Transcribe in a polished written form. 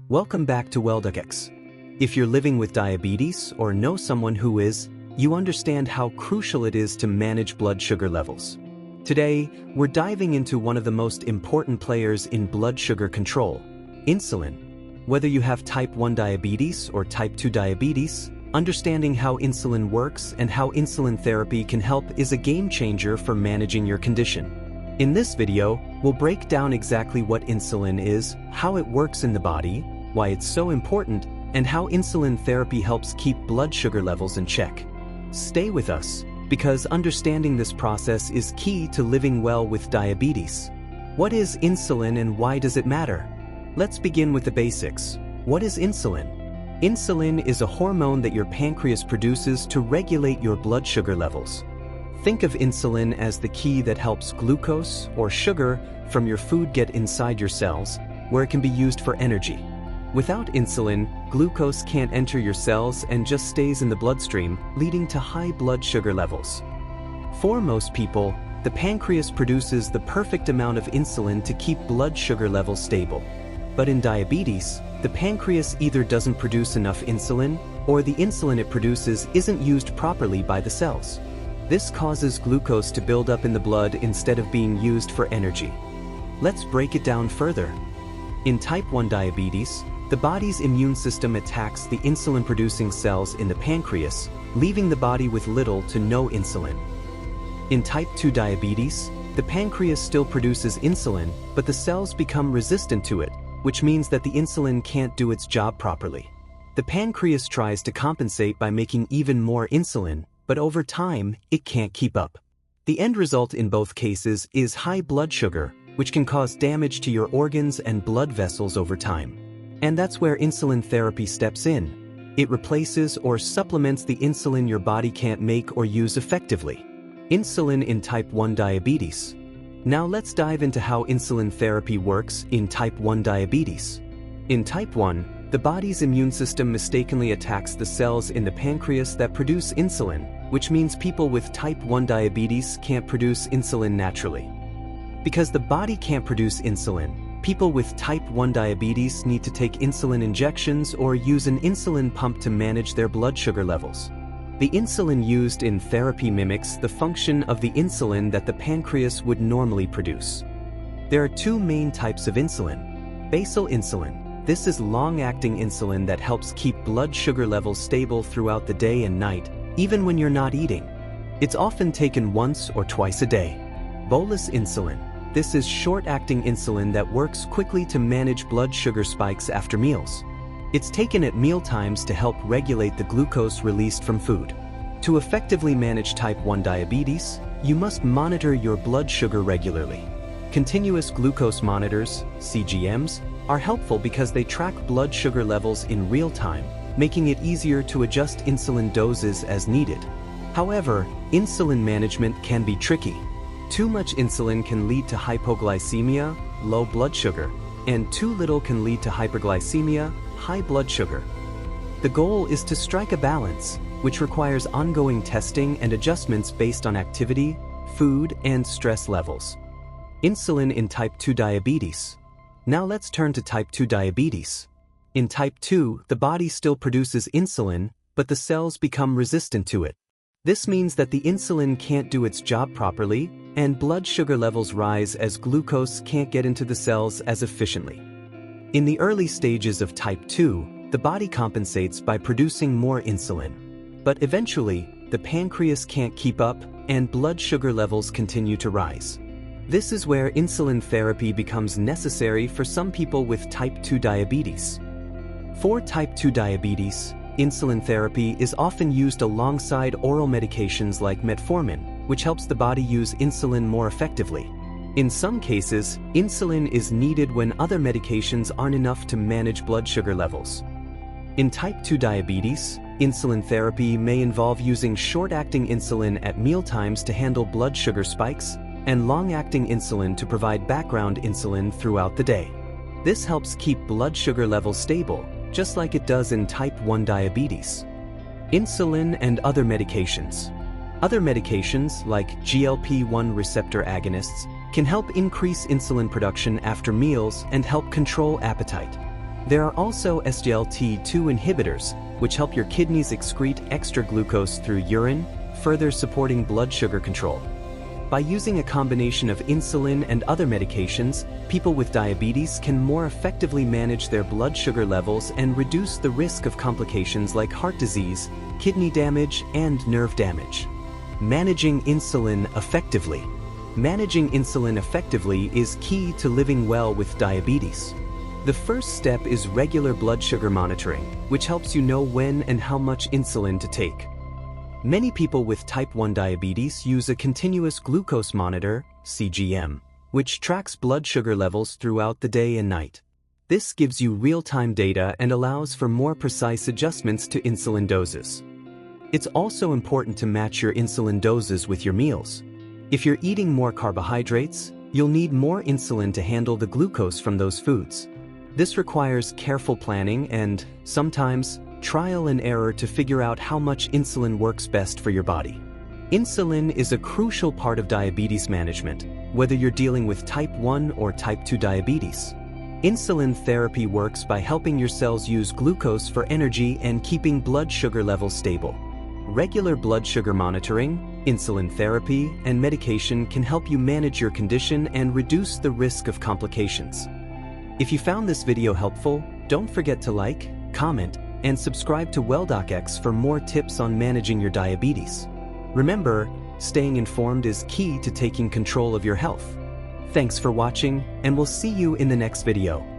Welcome back to WellDuckX. If you're living with diabetes or know someone who is, you understand how crucial it is to manage blood sugar levels. Today, we're diving into one of the most important players in blood sugar control, insulin. Whether you have type 1 diabetes or type 2 diabetes, understanding how insulin works and how insulin therapy can help is a game changer for managing your condition. In this video, we'll break down exactly what insulin is, how it works in the body, why it's so important, and how insulin therapy helps keep blood sugar levels in check. Stay with us, because understanding this process is key to living well with diabetes. What is insulin and why does it matter? Let's begin with the basics. What is insulin? Insulin is a hormone that your pancreas produces to regulate your blood sugar levels. Think of insulin as the key that helps glucose, or sugar, from your food get inside your cells, where it can be used for energy. Without insulin, glucose can't enter your cells and just stays in the bloodstream, leading to high blood sugar levels. For most people, the pancreas produces the perfect amount of insulin to keep blood sugar levels stable. But in diabetes, the pancreas either doesn't produce enough insulin, or the insulin it produces isn't used properly by the cells. This causes glucose to build up in the blood instead of being used for energy. Let's break it down further. In type 1 diabetes, the body's immune system attacks the insulin-producing cells in the pancreas, leaving the body with little to no insulin. In type 2 diabetes, the pancreas still produces insulin, but the cells become resistant to it, which means that the insulin can't do its job properly. The pancreas tries to compensate by making even more insulin, but over time, it can't keep up. The end result in both cases is high blood sugar, which can cause damage to your organs and blood vessels over time. And that's where insulin therapy steps in. It replaces or supplements the insulin your body can't make or use effectively. Insulin in type 1 diabetes. Now let's dive into how insulin therapy works in type 1 diabetes. In type 1, the body's immune system mistakenly attacks the cells in the pancreas that produce insulin, which means people with type 1 diabetes can't produce insulin naturally. Because the body can't produce insulin, people with type 1 diabetes need to take insulin injections or use an insulin pump to manage their blood sugar levels. The insulin used in therapy mimics the function of the insulin that the pancreas would normally produce. There are two main types of insulin. Basal insulin. This is long-acting insulin that helps keep blood sugar levels stable throughout the day and night, even when you're not eating. It's often taken once or twice a day. Bolus insulin. This is short-acting insulin that works quickly to manage blood sugar spikes after meals. It's taken at meal times to help regulate the glucose released from food. To effectively manage type 1 diabetes, you must monitor your blood sugar regularly. Continuous glucose monitors, CGMs, are helpful because they track blood sugar levels in real time, making it easier to adjust insulin doses as needed. However, insulin management can be tricky. Too much insulin can lead to hypoglycemia, low blood sugar, and too little can lead to hyperglycemia, high blood sugar. The goal is to strike a balance, which requires ongoing testing and adjustments based on activity, food, and stress levels. Insulin in type 2 diabetes. Now let's turn to type 2 diabetes. In type 2, the body still produces insulin, but the cells become resistant to it. This means that the insulin can't do its job properly, and blood sugar levels rise as glucose can't get into the cells as efficiently. In the early stages of type 2, the body compensates by producing more insulin. But eventually, the pancreas can't keep up, and blood sugar levels continue to rise. This is where insulin therapy becomes necessary for some people with type 2 diabetes. For type 2 diabetes, insulin therapy is often used alongside oral medications like metformin, which helps the body use insulin more effectively. In some cases, insulin is needed when other medications aren't enough to manage blood sugar levels. In type 2 diabetes, insulin therapy may involve using short-acting insulin at mealtimes to handle blood sugar spikes, and long-acting insulin to provide background insulin throughout the day. This helps keep blood sugar levels stable, just like it does in type 1 diabetes. Insulin and other medications. Other medications, like GLP-1 receptor agonists, can help increase insulin production after meals and help control appetite. There are also SGLT2 inhibitors, which help your kidneys excrete extra glucose through urine, further supporting blood sugar control. By using a combination of insulin and other medications, people with diabetes can more effectively manage their blood sugar levels and reduce the risk of complications like heart disease, kidney damage, and nerve damage. Managing insulin effectively. Managing insulin effectively is key to living well with diabetes. The first step is regular blood sugar monitoring, which helps you know when and how much insulin to take. Many people with type 1 diabetes use a continuous glucose monitor, CGM, which tracks blood sugar levels throughout the day and night. This gives you real-time data and allows for more precise adjustments to insulin doses. It's also important to match your insulin doses with your meals. If you're eating more carbohydrates, you'll need more insulin to handle the glucose from those foods. This requires careful planning and, sometimes, trial and error to figure out how much insulin works best for your body. Insulin is a crucial part of diabetes management, whether you're dealing with type 1 or type 2 diabetes. Insulin therapy works by helping your cells use glucose for energy and keeping blood sugar levels stable. Regular blood sugar monitoring, insulin therapy, and medication can help you manage your condition and reduce the risk of complications. If you found this video helpful, don't forget to like, comment, and subscribe to WellDocX for more tips on managing your diabetes. Remember, staying informed is key to taking control of your health. Thanks for watching, and we'll see you in the next video.